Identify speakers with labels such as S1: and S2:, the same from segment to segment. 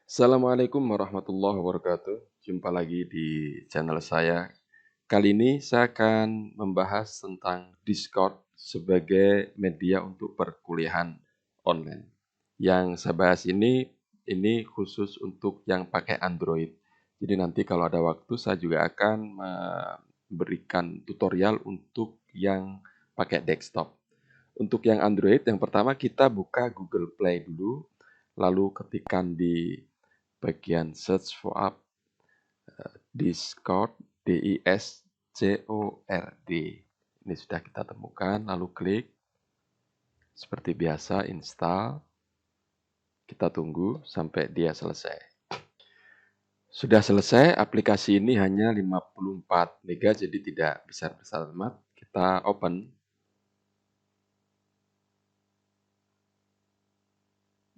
S1: Assalamualaikum warahmatullahi wabarakatuh. Jumpa lagi di channel saya. Kali ini saya akan membahas tentang Discord sebagai media untuk perkuliahan online. Yang saya bahas ini khusus untuk yang pakai Android. Jadi nanti kalau ada waktu saya juga akan memberikan tutorial untuk yang pakai desktop. Untuk yang Android, yang pertama kita buka Google Play dulu, lalu ketikkan di bagian search for app Discord, Discord. Ini sudah kita temukan, lalu klik. Seperti biasa, install. Kita tunggu sampai dia selesai. Sudah selesai, aplikasi ini hanya 54 MB, jadi tidak besar-besar amat. Kita open.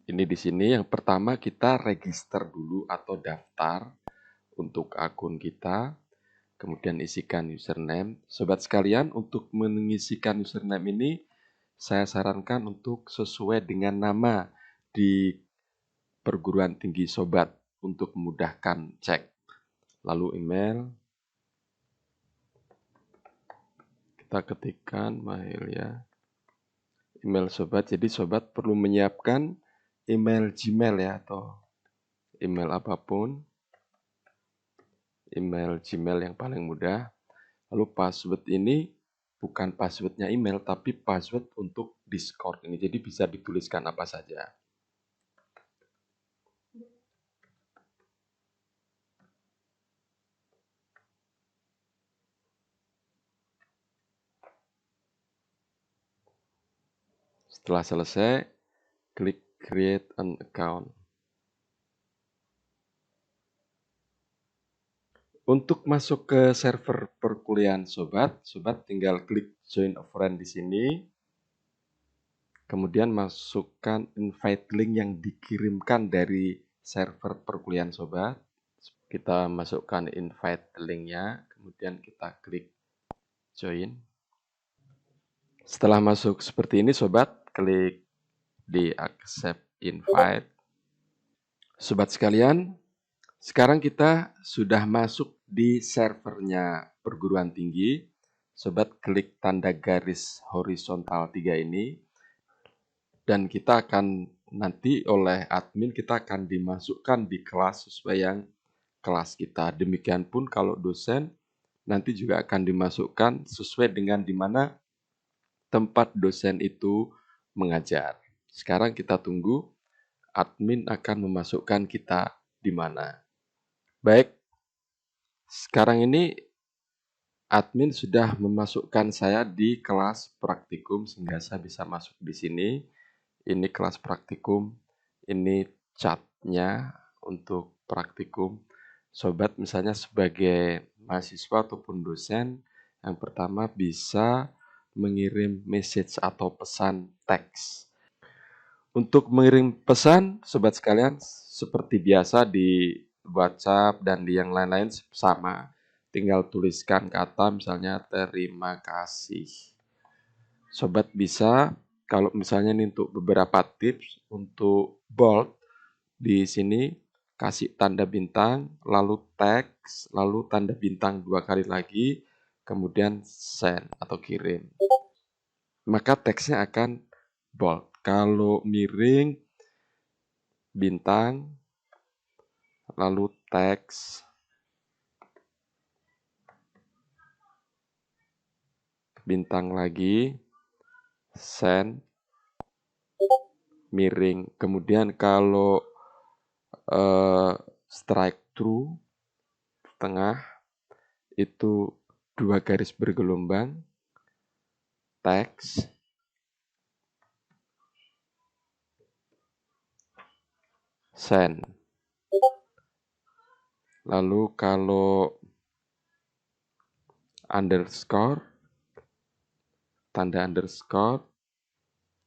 S1: Ini di sini yang pertama kita register dulu atau daftar untuk akun kita. Kemudian isikan username. Sobat sekalian, untuk mengisikan username ini, saya sarankan untuk sesuai dengan nama di perguruan tinggi sobat untuk memudahkan cek. Lalu email, kita ketikkan mail ya. Email sobat, jadi sobat perlu menyiapkan email Gmail ya, atau email apapun. Email Gmail yang paling mudah. Lalu password ini bukan passwordnya email, tapi password untuk Discord ini. Jadi bisa dituliskan apa saja. Setelah selesai, klik create an account. Untuk masuk ke server perkuliahan sobat tinggal klik join a friend di sini. Kemudian masukkan invite link yang dikirimkan dari server perkuliahan sobat. Kita masukkan invite linknya, kemudian kita klik join. Setelah masuk seperti ini sobat, klik di accept invite. Sobat sekalian, sekarang kita sudah masuk di servernya perguruan tinggi. Sobat klik tanda garis horizontal 3 ini. Dan kita akan nanti oleh admin kita akan dimasukkan di kelas sesuai yang kelas kita. Demikian pun kalau dosen nanti juga akan dimasukkan sesuai dengan di mana tempat dosen itu mengajar. Sekarang kita tunggu admin akan memasukkan kita di mana. Baik, sekarang ini admin sudah memasukkan saya di kelas praktikum sehingga saya bisa masuk di sini. Ini kelas praktikum, ini chatnya untuk praktikum. Sobat misalnya sebagai mahasiswa ataupun dosen, yang pertama bisa mengirim message atau pesan teks. Untuk mengirim pesan, sobat sekalian, seperti biasa di WhatsApp dan di yang lain-lain sama. Tinggal tuliskan kata misalnya terima kasih. Sobat bisa, kalau misalnya ini untuk beberapa tips, untuk bold, di sini kasih tanda bintang, lalu teks, lalu tanda bintang 2 kali lagi, kemudian send atau kirim. Maka teksnya akan bold. Kalau miring, bintang, lalu teks, bintang lagi, send, miring. Kemudian kalau strike through, tengah, itu 2 garis bergelombang, teks, send. Lalu kalau underscore, tanda underscore,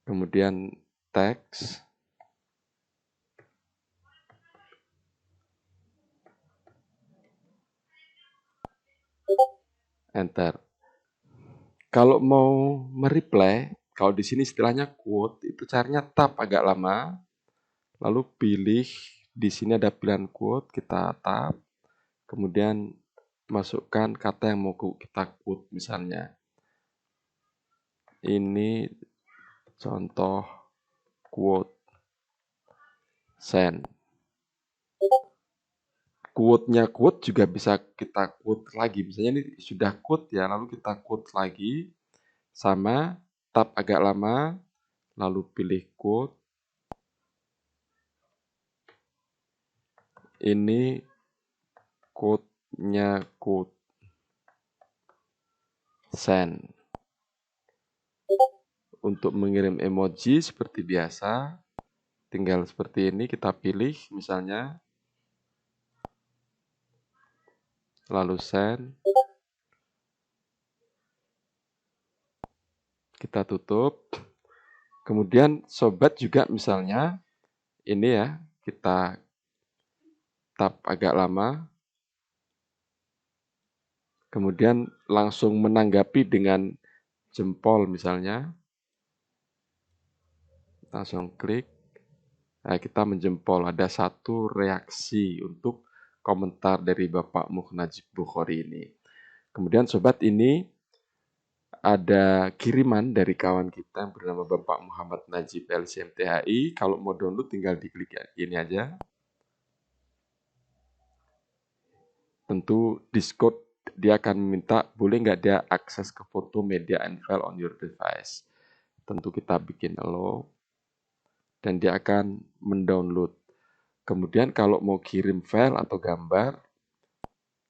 S1: kemudian teks, enter. Kalau mau mereply, kalau di sini istilahnya quote, itu caranya tab agak lama, lalu pilih Di sini ada pilihan quote, kita tap, kemudian masukkan kata yang mau kita quote, misalnya. Ini contoh quote, send. Quote-nya quote juga bisa kita quote lagi. Misalnya ini sudah quote ya, lalu kita quote lagi. Sama, tap agak lama, lalu pilih quote. Ini quote-nya quote, send. Untuk mengirim emoji seperti biasa, tinggal seperti ini kita pilih misalnya, lalu send. Kita tutup. Kemudian sobat juga misalnya, ini ya, kita tap agak lama. Kemudian langsung menanggapi dengan jempol misalnya. Langsung klik. Nah, kita menjempol. Ada satu reaksi untuk komentar dari Bapak Najib Bukhari ini. Kemudian sobat, ini ada kiriman dari kawan kita yang bernama Bapak Muhammad Najib LCMTHI. Kalau mau download tinggal diklik ini aja. Tentu Discord dia akan meminta boleh nggak dia akses ke foto, media, and file on your device. Tentu kita bikin allow dan dia akan mendownload. Kemudian kalau mau kirim file atau gambar,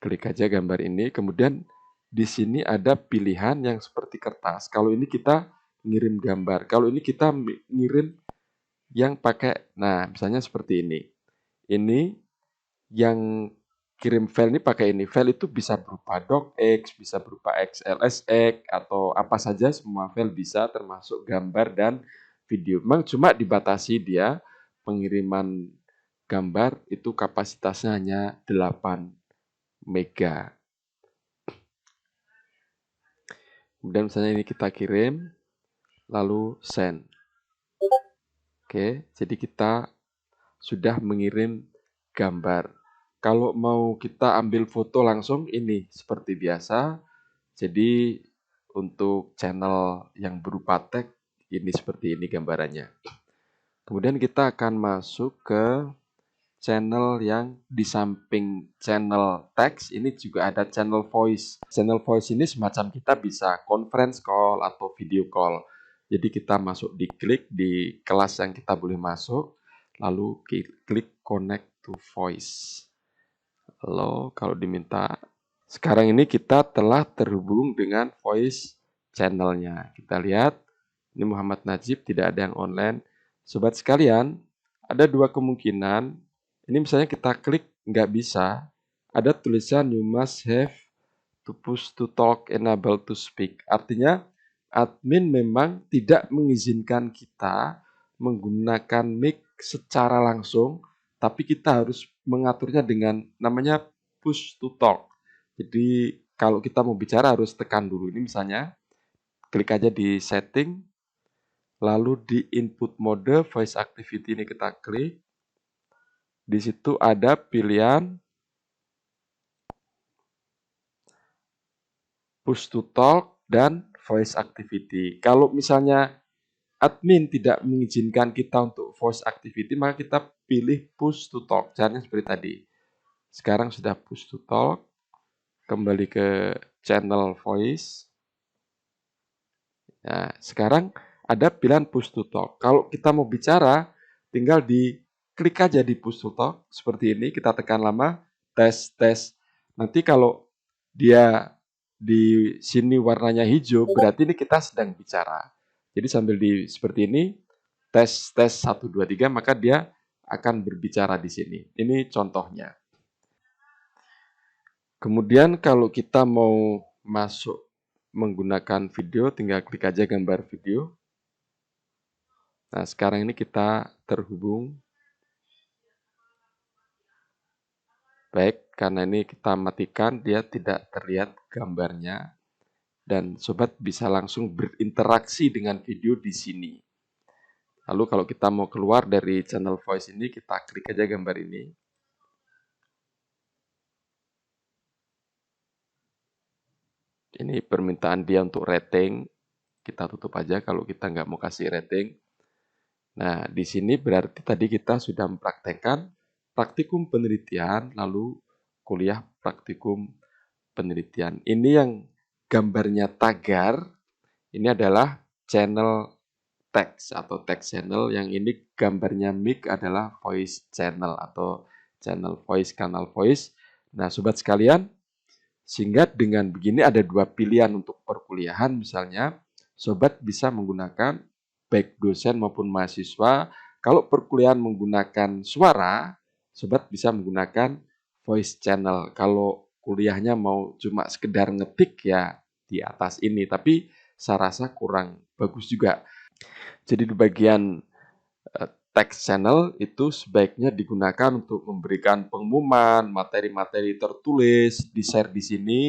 S1: klik aja gambar ini. Kemudian di sini ada pilihan yang seperti kertas. Kalau ini kita ngirim gambar. Kalau ini kita ngirim yang pakai, nah misalnya seperti ini. Ini yang kirim file ini pakai ini. File itu bisa berupa docx, bisa berupa XLSX, atau apa saja, semua file bisa, termasuk gambar dan video. Memang cuma dibatasi dia pengiriman gambar itu kapasitasnya hanya 8 mega. Kemudian misalnya ini kita kirim, lalu send. Oke, jadi kita sudah mengirim gambar. Kalau mau kita ambil foto langsung, ini seperti biasa. Jadi untuk channel yang berupa tag, ini seperti ini gambarannya. Kemudian kita akan masuk ke channel yang di samping channel teks, ini juga ada channel voice. Channel voice ini semacam kita bisa conference call atau video call. Jadi kita masuk di klik di kelas yang kita boleh masuk, lalu klik connect to voice. Lalu kalau diminta, sekarang ini kita telah terhubung dengan voice channelnya. Kita lihat, ini Muhammad Najib, tidak ada yang online. Sobat sekalian, ada dua kemungkinan. Ini misalnya kita klik, nggak bisa. Ada tulisan you must have to push to talk, enable to speak. Artinya, admin memang tidak mengizinkan kita menggunakan mic secara langsung, tapi kita harus mengaturnya dengan namanya push to talk. Jadi kalau kita mau bicara harus tekan dulu. Ini misalnya, klik aja di setting, lalu di input mode voice activity ini kita klik. Di situ ada pilihan push to talk dan voice activity. Kalau misalnya admin tidak mengizinkan kita untuk voice activity, maka kita pilih push to talk. Caranya seperti tadi. Sekarang sudah push to talk. Kembali ke channel voice. Nah, sekarang ada pilihan push to talk. Kalau kita mau bicara, tinggal klik aja di push to talk. Seperti ini, kita tekan lama, tes. Nanti kalau dia di sini warnanya hijau, berarti ini kita sedang bicara. Jadi sambil seperti ini, tes 1, 2, 3, maka dia akan berbicara di sini. Ini contohnya. Kemudian kalau kita mau masuk menggunakan video, tinggal klik aja gambar video. Nah, sekarang ini kita terhubung. Baik, karena ini kita matikan, dia tidak terlihat gambarnya. Dan sobat bisa langsung berinteraksi dengan video di sini. Lalu kalau kita mau keluar dari channel voice ini, kita klik aja gambar ini. Ini permintaan dia untuk rating. Kita tutup aja kalau kita nggak mau kasih rating. Nah, di sini berarti tadi kita sudah mempraktekkan praktikum penelitian, lalu kuliah praktikum penelitian. Ini yang gambarnya tagar, ini adalah channel text atau text channel. Yang ini gambarnya mic adalah voice channel atau channel voice, kanal voice. Nah, sobat sekalian, sehingga dengan begini ada dua pilihan untuk perkuliahan. Misalnya, sobat bisa menggunakan baik dosen maupun mahasiswa. Kalau perkuliahan menggunakan suara, sobat bisa menggunakan voice channel. Kalau kuliahnya mau cuma sekedar ngetik ya di atas ini, tapi saya rasa kurang bagus juga. Jadi di bagian text channel itu sebaiknya digunakan untuk memberikan pengumuman, materi-materi tertulis, di-share di sini,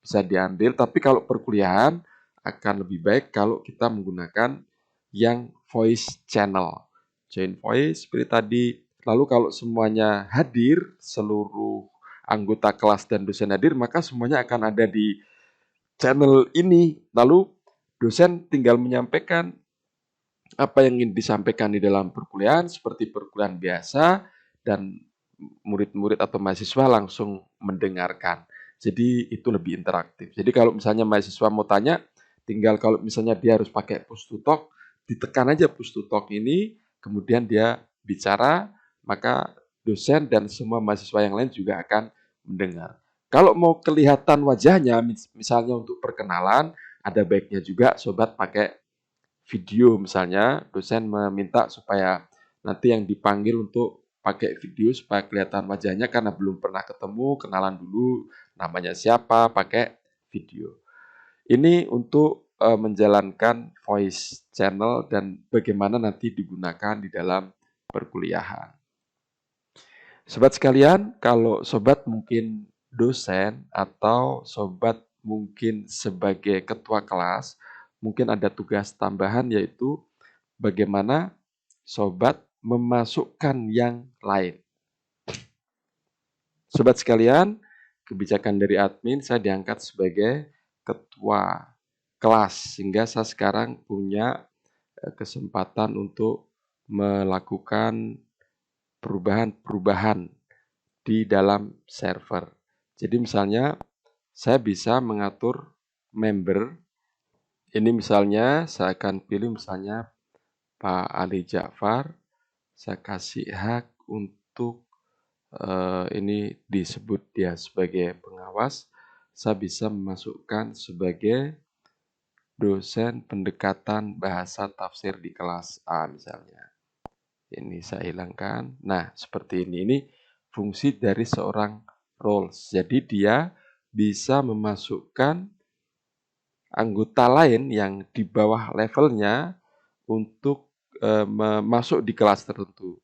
S1: bisa diambil. Tapi kalau perkuliahan akan lebih baik kalau kita menggunakan yang voice channel. Join voice seperti tadi. Lalu kalau semuanya hadir, seluruh anggota kelas dan dosen hadir, maka semuanya akan ada di channel ini. Lalu dosen tinggal menyampaikan apa yang ingin disampaikan di dalam perkuliahan seperti perkuliahan biasa, dan murid-murid atau mahasiswa langsung mendengarkan. Jadi itu lebih interaktif. Jadi kalau misalnya mahasiswa mau tanya, tinggal kalau misalnya dia harus pakai push to talk, ditekan aja push to talk ini, kemudian dia bicara, maka dosen dan semua mahasiswa yang lain juga akan mendengar. Kalau mau kelihatan wajahnya, misalnya untuk perkenalan, ada baiknya juga sobat pakai video. Misalnya dosen meminta supaya nanti yang dipanggil untuk pakai video supaya kelihatan wajahnya karena belum pernah ketemu, kenalan dulu namanya siapa, pakai video. Ini untuk menjalankan voice channel dan bagaimana nanti digunakan di dalam perkuliahan. Sobat sekalian, kalau sobat mungkin dosen atau sobat mungkin sebagai ketua kelas, mungkin ada tugas tambahan yaitu bagaimana sobat memasukkan yang lain. Sobat sekalian, kebijakan dari admin saya diangkat sebagai ketua kelas, sehingga saya sekarang punya kesempatan untuk melakukan perubahan-perubahan di dalam server. Jadi misalnya saya bisa mengatur member. Ini misalnya saya akan pilih misalnya Pak Ali Ja'far. Saya kasih hak untuk ini disebut dia sebagai pengawas. Saya bisa memasukkan sebagai dosen pendekatan bahasa tafsir di kelas A misalnya. Ini saya hilangkan. Nah, seperti ini. Ini fungsi dari seorang roles. Jadi dia bisa memasukkan anggota lain yang di bawah levelnya untuk masuk di kelas tertentu.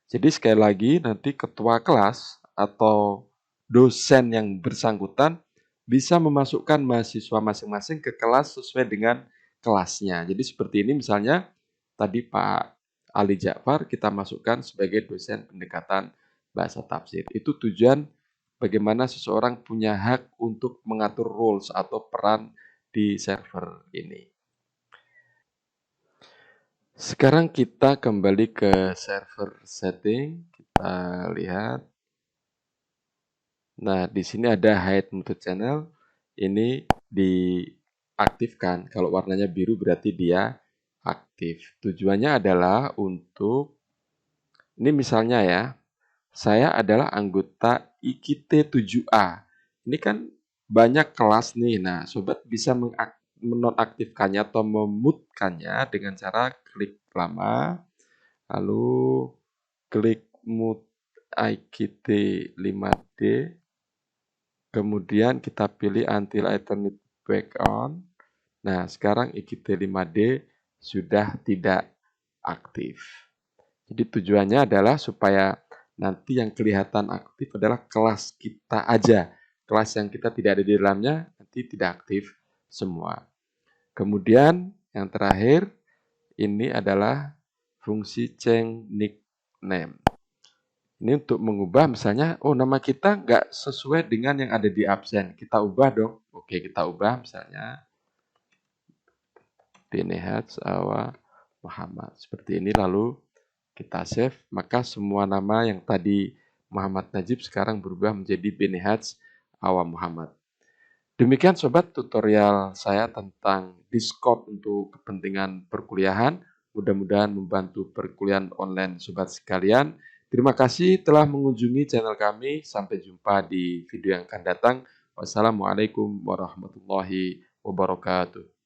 S1: Jadi sekali lagi nanti ketua kelas atau dosen yang bersangkutan bisa memasukkan mahasiswa masing-masing ke kelas sesuai dengan kelasnya. Jadi seperti ini misalnya tadi Pak Ali Ja'far kita masukkan sebagai dosen pendekatan bahasa tafsir. Itu tujuan bagaimana seseorang punya hak untuk mengatur roles atau peran di server ini. Sekarang kita kembali ke server setting. Kita lihat. Nah, di sini ada hide multi-channel. Ini diaktifkan. Kalau warnanya biru berarti dia aktif. Tujuannya adalah untuk, ini misalnya ya, saya adalah anggota IKT 7A. Ini kan banyak kelas nih. Nah, sobat bisa menonaktifkannya atau memutkannya dengan cara klik lama, lalu klik mute IKT 5D, kemudian kita pilih until Ethernet back on. Nah, sekarang IKT 5D sudah tidak aktif. Jadi tujuannya adalah supaya nanti yang kelihatan aktif adalah kelas kita aja. Kelas yang kita tidak ada di dalamnya nanti tidak aktif semua. Kemudian yang terakhir ini adalah fungsi change nickname. Ini untuk mengubah misalnya, oh nama kita nggak sesuai dengan yang ada di absen. Kita ubah dong. Oke, kita ubah misalnya Benehat Awa Muhammad. Seperti ini lalu kita save. Maka semua nama yang tadi Muhammad Najib sekarang berubah menjadi Benehat Awa Muhammad. Demikian sobat tutorial saya tentang Discord untuk kepentingan perkuliahan. Mudah-mudahan membantu perkuliahan online sobat sekalian. Terima kasih telah mengunjungi channel kami. Sampai jumpa di video yang akan datang. Wassalamualaikum warahmatullahi wabarakatuh.